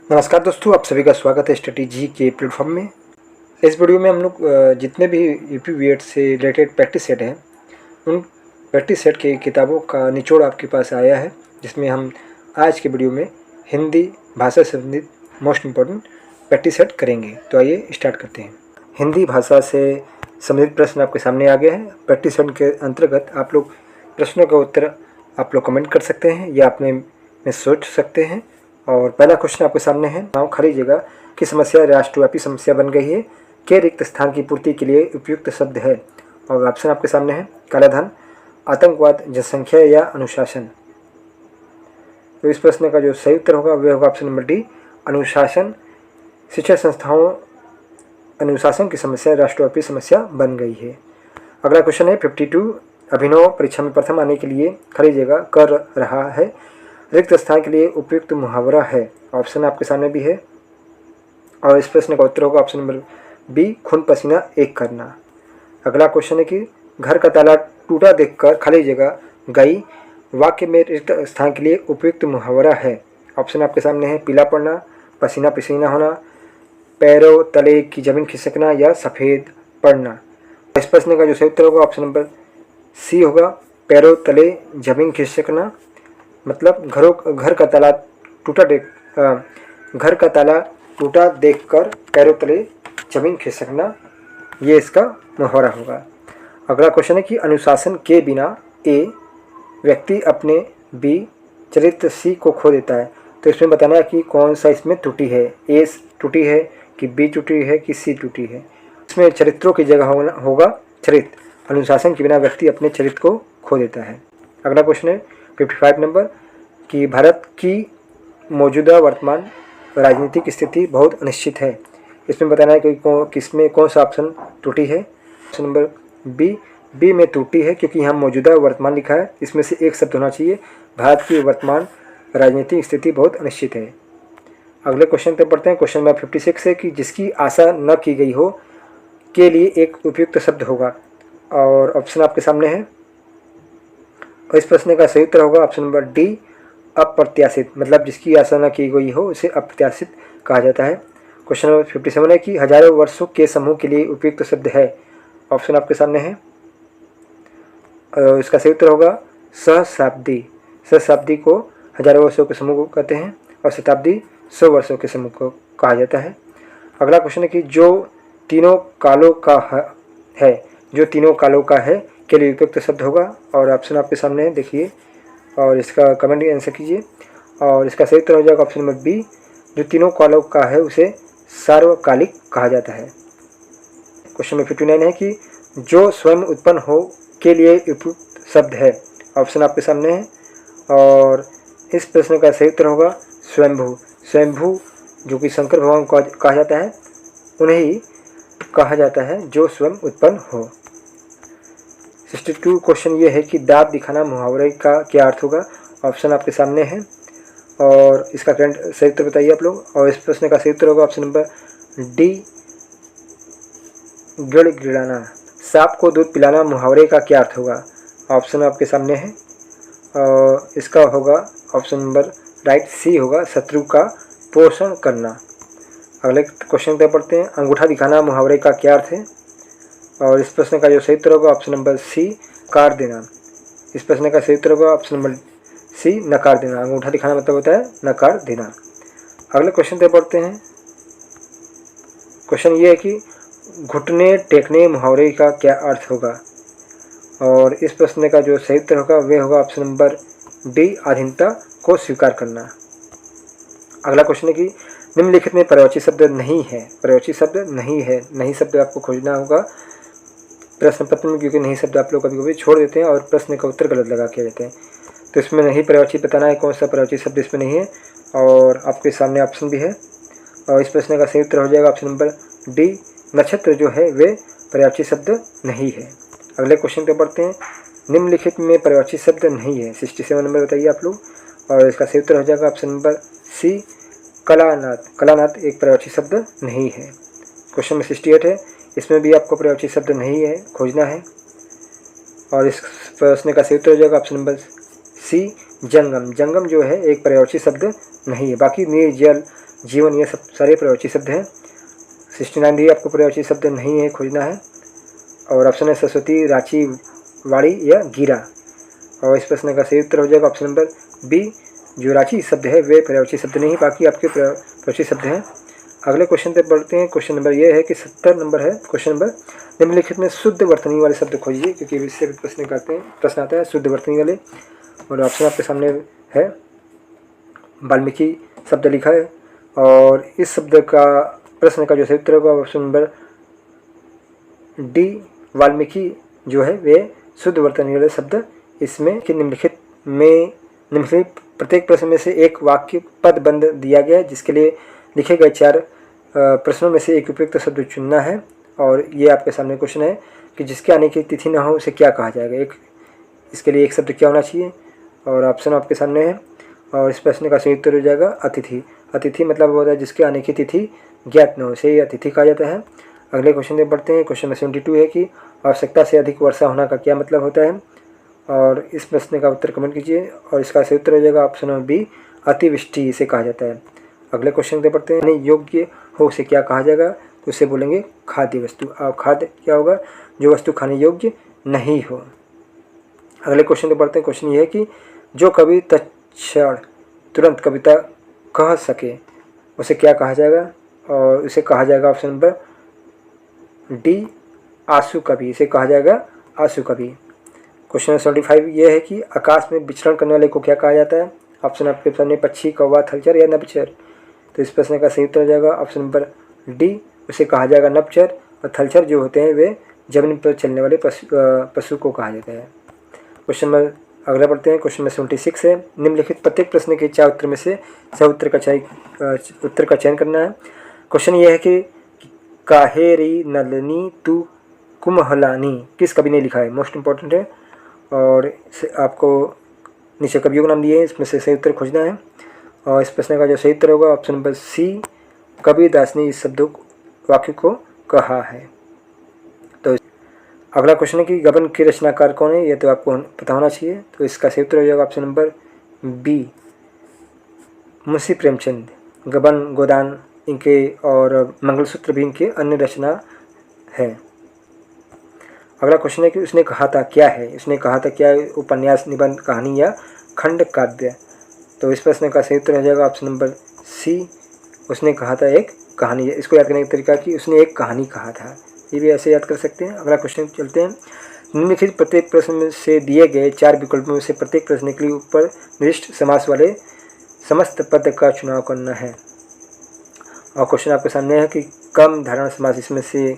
नमस्कार दोस्तों, आप सभी का स्वागत है स्ट्रेटेजी के प्लेटफॉर्म में। इस वीडियो में हम लोग जितने भी यूपी बीएड से रिलेटेड प्रैक्टिस सेट हैं, उन प्रैक्टिस सेट की किताबों का निचोड़ आपके पास आया है, जिसमें हम आज के वीडियो में हिंदी भाषा से संबंधित मोस्ट इम्पोर्टेंट प्रैक्टिस सेट करेंगे। तो आइए स्टार्ट करते हैं। हिंदी भाषा से संबंधित प्रश्न आपके सामने आ गए हैं। प्रैक्टिस सेट के अंतर्गत आप लोग प्रश्नों का उत्तर आप लोग कमेंट कर सकते हैं या अपने में सोच सकते हैं। और पहला क्वेश्चन आपके सामने है, गाँव खाली जगह की समस्या राष्ट्रव्यापी समस्या बन गई है, के रिक्त स्थान की पूर्ति के लिए उपयुक्त शब्द है। और ऑप्शन आपके सामने है, कालाधन, आतंकवाद, जनसंख्या या अनुशासन। तो इस प्रश्न का जो सही उत्तर होगा वह होगा ऑप्शन नंबर डी, अनुशासन। शिक्षा संस्थाओं अनुशासन की समस्या राष्ट्रव्यापी समस्या बन गई है। अगला क्वेश्चन है 52, अभिनव परीक्षा में प्रथम आने के लिए खाली जगह कर रहा है, रिक्त स्थान के लिए उपयुक्त मुहावरा है। ऑप्शन आपके सामने भी है और इस प्रश्न का उत्तर होगा ऑप्शन नंबर बी, खून पसीना एक करना। अगला क्वेश्चन है कि घर का ताला टूटा देखकर खाली जगह गई, वाक्य में रिक्त स्थान के लिए उपयुक्त मुहावरा है। ऑप्शन आपके सामने है, पीला पड़ना, पसीना पसीना होना, पैरों तले की जमीन खिसकना या सफ़ेद पड़ना। इस प्रश्न का जो सही उत्तर होगा ऑप्शन नंबर सी होगा, पैरों तले जमीन खिसकना। मतलब घर का ताला टूटा देखकर पैरों तले जमीन खिसकना, ये इसका मुहावरा होगा। अगला क्वेश्चन है कि अनुशासन के बिना ए व्यक्ति अपने, बी चरित्र, सी को खो देता है। तो इसमें बताना है कि कौन सा इसमें त्रुटि है, ए त्रुटि है कि बी त्रुटि है कि सी त्रुटि है। इसमें चरित्रों की जगह होगा चरित्र। अनुशासन के बिना व्यक्ति अपने चरित्र को खो देता है। अगला क्वेश्चन है 55 नंबर कि भारत की मौजूदा वर्तमान राजनीतिक स्थिति बहुत अनिश्चित है। इसमें बताना है कि किसमें कौन सा ऑप्शन त्रुटि है। ऑप्शन नंबर बी में त्रुटि है, क्योंकि यहाँ मौजूदा वर्तमान लिखा है, इसमें से एक शब्द होना चाहिए। भारत की वर्तमान राजनीतिक स्थिति बहुत अनिश्चित है। अगले क्वेश्चन पे पढ़ते हैं। क्वेश्चन नंबर 56 है कि जिसकी आशा न की गई हो के लिए एक उपयुक्त शब्द होगा। और ऑप्शन आपके सामने है और इस प्रश्न का सही उत्तर होगा ऑप्शन नंबर डी, अप्रत्याशित। मतलब जिसकी आशा न की गई हो उसे अप्रत्याशित कहा जाता है। क्वेश्चन नंबर 57 है कि हजारों वर्षों के समूह के लिए उपयुक्त शब्द है। ऑप्शन आपके सामने है और इसका सही उत्तर होगा सहस्राब्दी। सहस्राब्दी को हजारों वर्षों के समूह को कहते हैं और शताब्दी 100 वर्षों के समूह को कहा जाता है। अगला क्वेश्चन है कि जो तीनों कालों का है के लिए उपयुक्त शब्द होगा। और ऑप्शन आपके सामने है, देखिए और इसका कमेंट आंसर कीजिए। और इसका सही उत्तर हो जाएगा ऑप्शन नंबर बी, जो तीनों कालों का है उसे सार्वकालिक कहा जाता है। क्वेश्चन नंबर 59 है कि जो स्वयं उत्पन्न हो के लिए उपयुक्त शब्द है। ऑप्शन आपके सामने है और इस प्रश्न का सही उत्तर होगा स्वयंभू। स्वयंभू जो कि शंकर भगवान को कहा जाता है, उन्हें ही कहा जाता है जो स्वयं उत्पन्न हो। 62 क्वेश्चन ये है कि दांत दिखाना मुहावरे का क्या अर्थ होगा। ऑप्शन आपके सामने है और इसका करंट सही उत्तर बताइए आप लोग। और इस प्रश्न का सही उत्तर होगा ऑप्शन नंबर डी, गिड़गिड़ाना। सांप को दूध पिलाना मुहावरे का क्या अर्थ होगा। ऑप्शन आपके सामने है और इसका होगा ऑप्शन नंबर राइट सी होगा, शत्रु का पोषण करना। अगले क्वेश्चन पे पढ़ते हैं। अंगूठा दिखाना मुहावरे का क्या अर्थ है। और इस प्रश्न का जो सही उत्तर होगा ऑप्शन नंबर सी, नकार देना। इस प्रश्न का सही उत्तर होगा ऑप्शन नंबर सी, नकार देना। अंगूठा दिखाना मतलब होता है नकार देना। अगले क्वेश्चन पे पढ़ते हैं। क्वेश्चन ये है कि घुटने टेकने मुहावरे का क्या अर्थ होगा। और इस प्रश्न का जो सही उत्तर होगा वह होगा ऑप्शन नंबर डी, अधीनता को स्वीकार करना। अगला क्वेश्चन है कि निम्नलिखित में पर्यायवाची शब्द नहीं है। पर्यायवाची शब्द नहीं है, नहीं शब्द आपको खोजना होगा प्रश्न पत्र में, क्योंकि नहीं शब्द आप लोग कभी कभी छोड़ देते हैं और प्रश्न का उत्तर गलत लगा के देते हैं। तो इसमें नहीं पर्यायवाची बताना है, कौन सा पर्यायवाची शब्द इसमें नहीं है। और आपके सामने ऑप्शन भी है और इस प्रश्न का सही उत्तर हो जाएगा ऑप्शन नंबर डी, नक्षत्र जो है वे पर्यायवाची शब्द नहीं है। अगले क्वेश्चन पे पढ़ते हैं। निम्नलिखित में पर्यायवाची शब्द नहीं है। 67 नंबर बताइए आप लोग और इसका सही उत्तर हो जाएगा ऑप्शन नंबर सी, कलानाथ। कलानाथ एक पर्यायवाची शब्द नहीं है। क्वेश्चन नंबर 68 है, इसमें भी आपको पर्यायवाची शब्द नहीं है, खोजना है। और इस प्रश्न का सही उत्तर हो जाएगा ऑप्शन नंबर सी, जंगम। जंगम जो है एक पर्यायवाची शब्द नहीं है। बाकी निर्जल, जीवन, ये सब सारे पर्यायवाची शब्द हैं। 69 भी आपको पर्यायवाची शब्द नहीं है, खोजना है। और ऑप्शन है सरस्वती, रांची, वाड़ी या गिरा। और इस प्रश्न का सही उत्तर हो जाएगा ऑप्शन नंबर बी, जो रांची शब्द है वे पर्यायवाची शब्द नहीं, बाकी आपके पर्यायवाची शब्द हैं। अगले क्वेश्चन पे बढ़ते हैं। क्वेश्चन नंबर ये है कि 70 नंबर है क्वेश्चन नंबर, निम्नलिखित में शुद्ध वर्तनी वाले शब्द खोजिए, क्योंकि इससे भी प्रश्न आता है शुद्ध वर्तनी वाले। और ऑप्शन आपके सामने है, वाल्मीकि शब्द लिखा है, और इस शब्द का प्रश्न का जो सही उत्तर होगा ऑप्शन नंबर डी, वाल्मीकि जो है वे शुद्ध वर्तनी वाले शब्द। इसमें कि निम्नलिखित प्रत्येक प्रश्न में से एक वाक्य पदबंध दिया गया है, जिसके लिए लिखे गए 4 प्रश्नों में से एक उपयुक्त शब्द चुनना है। और ये आपके सामने क्वेश्चन है कि जिसके आने की तिथि न हो उसे क्या कहा जाएगा। इसके लिए एक शब्द क्या होना चाहिए, और ऑप्शन आपके सामने है। और इस प्रश्न का सही उत्तर हो जाएगा अतिथि। अतिथि मतलब होता है जिसके आने की तिथि ज्ञात न हो, उसे अतिथि कहा जाता है। अगले क्वेश्चन में बढ़ते हैं। क्वेश्चन नंबर 72 है कि आवश्यकता से अधिक वर्षा होना का क्या मतलब होता है। और इस प्रश्न का उत्तर कमेंट कीजिए। और इसका सही उत्तर हो जाएगा ऑप्शन नंबर बी, अतिवृष्टि इसे कहा जाता है। अगले क्वेश्चन पे बढ़ते हैं। योग्य हो उसे क्या कहा जाएगा, तो उसे बोलेंगे खाद्य वस्तु। और खाद्य क्या होगा, जो वस्तु खाने योग्य नहीं हो। अगले क्वेश्चन पे बढ़ते हैं। क्वेश्चन ये है कि जो कवि तत्क्षण तुरंत कविता कह सके उसे क्या कहा जाएगा, और उसे कहा जाएगा ऑप्शन नंबर डी, आंसू कवि। इसे कहा जाएगा आंसू कवि। क्वेश्चन नंबर 75 ये है कि आकाश में विचरण करने वाले को क्या कहा जाता है। ऑप्शन आपके सामने पक्षी, कौवा, थलचर या नभचर। तो इस प्रश्न का सही उत्तर हो जाएगा ऑप्शन नंबर डी, उसे कहा जाएगा नभचर। और थलचर जो होते हैं वे जमीन पर चलने वाले पशु को कहा जाता है। क्वेश्चन नंबर अगला बढ़ते हैं। क्वेश्चन नंबर 76 है, निम्नलिखित प्रत्येक प्रश्न के 4 उत्तर में से सही उत्तर का चयन करना है। क्वेश्चन ये है कि काहेरी नलनी तू कुमहलानी किस कवि ने लिखा है, मोस्ट इंपॉर्टेंट है। और आपको नीचे कवियों के नाम दिए हैं, इसमें से सही उत्तर खोजना है। और इस प्रश्न का जो सही उत्तर होगा ऑप्शन नंबर सी, कबीरदास ने इस शब्दों वाक्य को कहा है। तो अगला क्वेश्चन है कि गबन के रचनाकार कौन है, ये तो आपको पता होना चाहिए। तो इसका सही उत्तर हो जाएगा option number B, Munshi Premchand. Gaban, Godan इनके और मंगलसूत्र भी इनके अन्य रचना है। अगला क्वेश्चन है कि उसने कहा था क्या है। उसने कहा था क्या, उपन्यास, निबंध, कहानी या खंड काव्य। तो इस प्रश्न का सही उत्तर हो जाएगा ऑप्शन नंबर सी, उसने कहा था एक कहानी। इसको याद करने का तरीका कि उसने एक कहानी कहा था, ये भी ऐसे याद कर सकते हैं। अगला क्वेश्चन चलते हैं। निम्नलिखित प्रत्येक प्रश्न से दिए गए 4 विकल्पों में से प्रत्येक प्रश्न के लिए ऊपर निर्दिष्ट समास वाले समस्त पद का चुनाव करना है। और क्वेश्चन आपके सामने है कि कम धारण समास इसमें से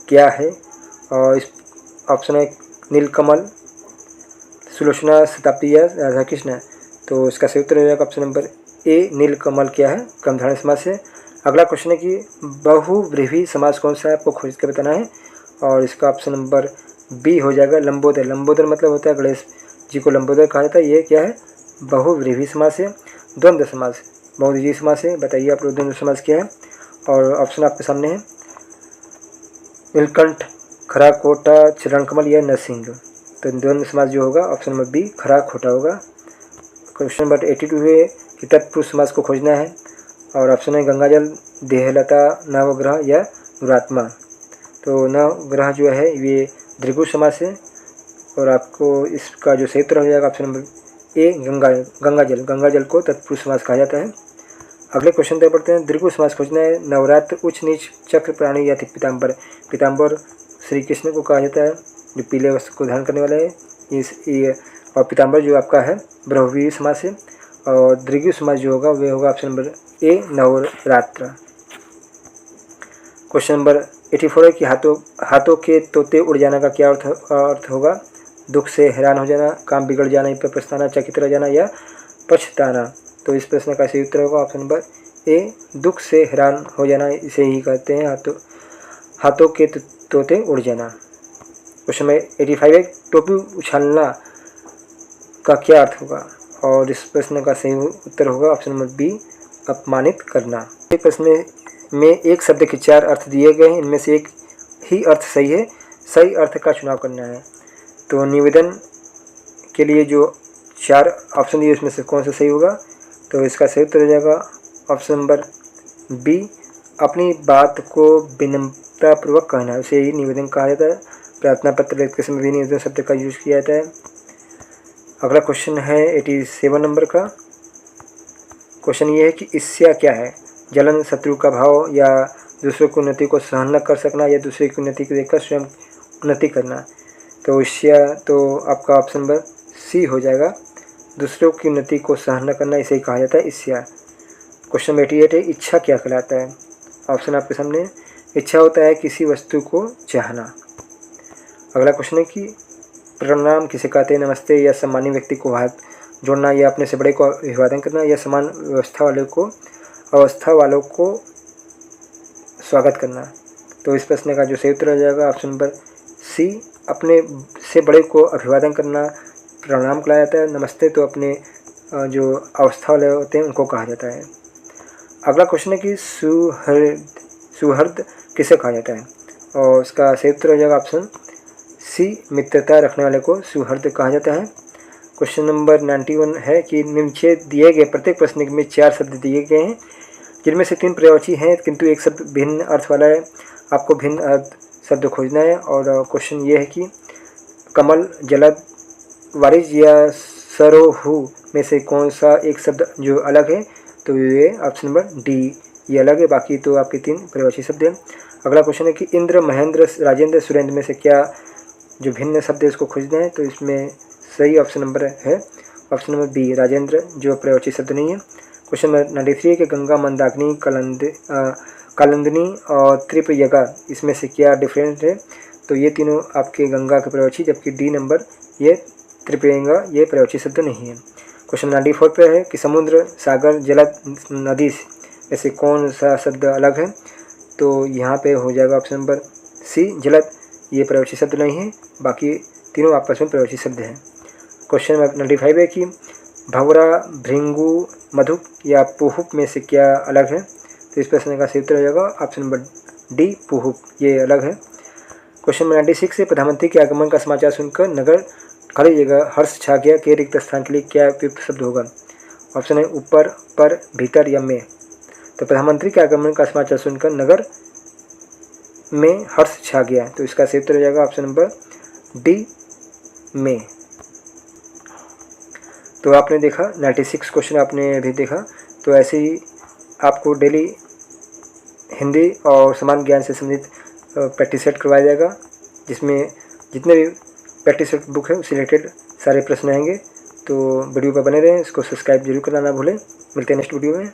क्या है। और इस ऑप्शन है नीलकमल, सुलोचना, शताब्दी या राधा कृष्ण। तो इसका सही उत्तर हो जाएगा ऑप्शन नंबर ए, नीलकमल क्या है, कम धारण समास है। अगला क्वेश्चन है कि बहुव्रीहि समास कौन सा है, आपको खोज कर बताना है। और इसका ऑप्शन नंबर बी हो जाएगा लंबोदर। लंबोदर मतलब होता है गणेश जी को लंबोदर कहा जाता है। ये क्या है, बहुव्रीहि समास है। द्वंद्व समास, बहुव्रीहि समास है। बताइए आप लोग द्वंद्व समास क्या है। और ऑप्शन आपके सामने है नीलकंठ, खराकोटा, चरणकमल या नरसिंह। तो द्वंद्व समास जो होगा ऑप्शन नंबर बी, खराखोटा होगा। क्वेश्चन नंबर 82 है कि तत्पुरुष समास को खोजना है। और ऑप्शन है गंगाजल, देहलता, नवग्रह या दुरात्मा। तो नवग्रह जो है ये द्विगु समास है। और आपको इसका जो सही उत्तर हो जाएगा ऑप्शन नंबर ए, गंगाजल। गंगाजल को तत्पुरुष समास कहा जाता है। अगले क्वेश्चन पर पढ़ते हैं। द्विगु समास खोजना है। नवरात्र, उच्च नीच, चक्र, प्राणी या पीताम्बर। पीताम्बर श्री कृष्ण को कहा जाता है, जो पीले वस्त्र को धारण करने वाला है। और पीताम्बर जो आपका है बहुव्रीहि समास है। और द्विगु समास जो होगा वह होगा option number A, Navratra. Question number 84 है कि हाथों के तोते उड़ जाना का क्या अर्थ होगा। दुख से हैरान हो जाना, काम बिगड़ जाना, पर पछताना, चकित रह जाना या पछताना। तो इस प्रश्न का सही उत्तर होगा ऑप्शन नंबर ए, दुख से हैरान हो जाना, इसे ही कहते हैं हाथों के तोते उड़ जाना। क्वेश्चन नंबर 85 है टोपी उछालना का क्या अर्थ होगा। और इस प्रश्न का सही उत्तर होगा ऑप्शन नंबर बी, अपमानित करना। इस प्रश्न में एक शब्द के 4 अर्थ दिए गए हैं, इनमें से एक ही अर्थ सही है। सही अर्थ का चुनाव करना है। तो निवेदन के लिए जो 4 ऑप्शन दिए उसमें से कौन सा सही होगा। तो इसका सही उत्तर हो जाएगा ऑप्शन नंबर बी, अपनी बात को विनम्रतापूर्वक कहना, उसे ही निवेदन कहा जाता है। प्रार्थना पत्र लिखते समय भी निवेदन शब्द का यूज किया जाता है। अगला क्वेश्चन है 87 नंबर का। क्वेश्चन ये है कि ईर्ष्या क्या है? जलन, शत्रु का भाव, या दूसरों की उन्नति को सहन न कर सकना, या दूसरे की उन्नति को देखकर स्वयं उन्नति करना। तो ईर्ष्या तो आपका ऑप्शन नंबर सी हो जाएगा। दूसरों की उन्नति को सहन न करना, इसे कहा जाता है ईर्ष्या। क्वेश्चन नंबर 88 है, इच्छा क्या कहलाता है? ऑप्शन आपके सामने। इच्छा होता है किसी वस्तु को चाहना। अगला क्वेश्चन है कि प्रणाम किसे कहते हैं? नमस्ते या सम्मानीय व्यक्ति को हाथ जोड़ना, या अपने से बड़े को अभिवादन करना, या समान अवस्था वालों को स्वागत करना। तो इस प्रश्न का जो सही उत्तर हो जाएगा ऑप्शन नंबर सी, अपने से बड़े को अभिवादन करना प्रणाम कहलाया जाता है। नमस्ते तो अपने जो अवस्था वाले होते हैं उनको कहा जाता है। अगला क्वेश्चन है कि सुहृद किसे कहा जाता है? और इसका सही उत्तर हो जाएगा ऑप्शन सी, मित्रता रखने वाले को सुहृद कहा जाता है। क्वेश्चन नंबर 91 है कि नीचे दिए गए प्रत्येक प्रश्न में 4 शब्द दिए गए हैं, जिनमें से 3 पर्यायवाची हैं किंतु एक शब्द भिन्न अर्थ वाला है। आपको भिन्न अर्थ शब्द खोजना है। और क्वेश्चन ये है कि कमल, जलद, वारिज या सरोहु में से कौन सा एक शब्द जो अलग है? तो ये ऑप्शन नंबर डी, ये अलग है। बाकी तो आपके 3 पर्यायवाची शब्द हैं। अगला क्वेश्चन है कि इंद्र, महेंद्र, राजेंद्र, सुरेंद्र में से क्या जो भिन्न शब्द है उसको खोजना है। तो इसमें सही ऑप्शन नंबर है ऑप्शन नंबर बी, राजेंद्र, जो पर्यायवाची शब्द नहीं है। क्वेश्चन नंबर 93 है कि गंगा, मंदाकिनी, कालिंदी और त्रिपयगा, इसमें से क्या डिफरेंट है? तो ये तीनों आपके गंगा के पर्यायवाची, जबकि डी नंबर ये त्रिपयगा ये पर्यायवाची शब्द नहीं है। क्वेश्चन 94 पे है कि समुद्र, सागर, जलद, नदी में से कौन सा शब्द अलग है? तो यहाँ पे हो जाएगा ऑप्शन नंबर सी, जलद, ये पर्यायवाची शब्द नहीं है। बाकी तीनों आपस में पर्यायवाची शब्द हैं। क्वेश्चन नंबर 95 है कि भंवरा, भृंगु, मधुप या पुहुप में से क्या अलग है? तो इस प्रश्न का सही उत्तर हो जाएगा ऑप्शन नंबर डी, पुहुप, ये अलग है। क्वेश्चन नंबर 96 है, प्रधानमंत्री के आगमन का समाचार सुनकर नगर खाली जगह हर्ष छा गया के रिक्त स्थान के लिए क्या उपयुक्त शब्द होगा? ऑप्शन है ऊपर, पर, भीतर या में। तो प्रधानमंत्री के आगमन का समाचार सुनकर नगर में हर्ष छा गया, तो इसका सही उत्तर हो जाएगा ऑप्शन नंबर डी, में। तो आपने देखा 96 क्वेश्चन आपने अभी देखा। तो ऐसे ही आपको डेली हिंदी और सामान्य ज्ञान से संबंधित प्रैक्टिस सेट करवाया जाएगा, जिसमें जितने भी प्रैक्टिस सेट बुक है उससे रिलेटेड सारे प्रश्न आएंगे। तो वीडियो पर बने रहें, इसको सब्सक्राइब जरूर करना ना भूलें। मिलते हैं नेक्स्ट वीडियो में।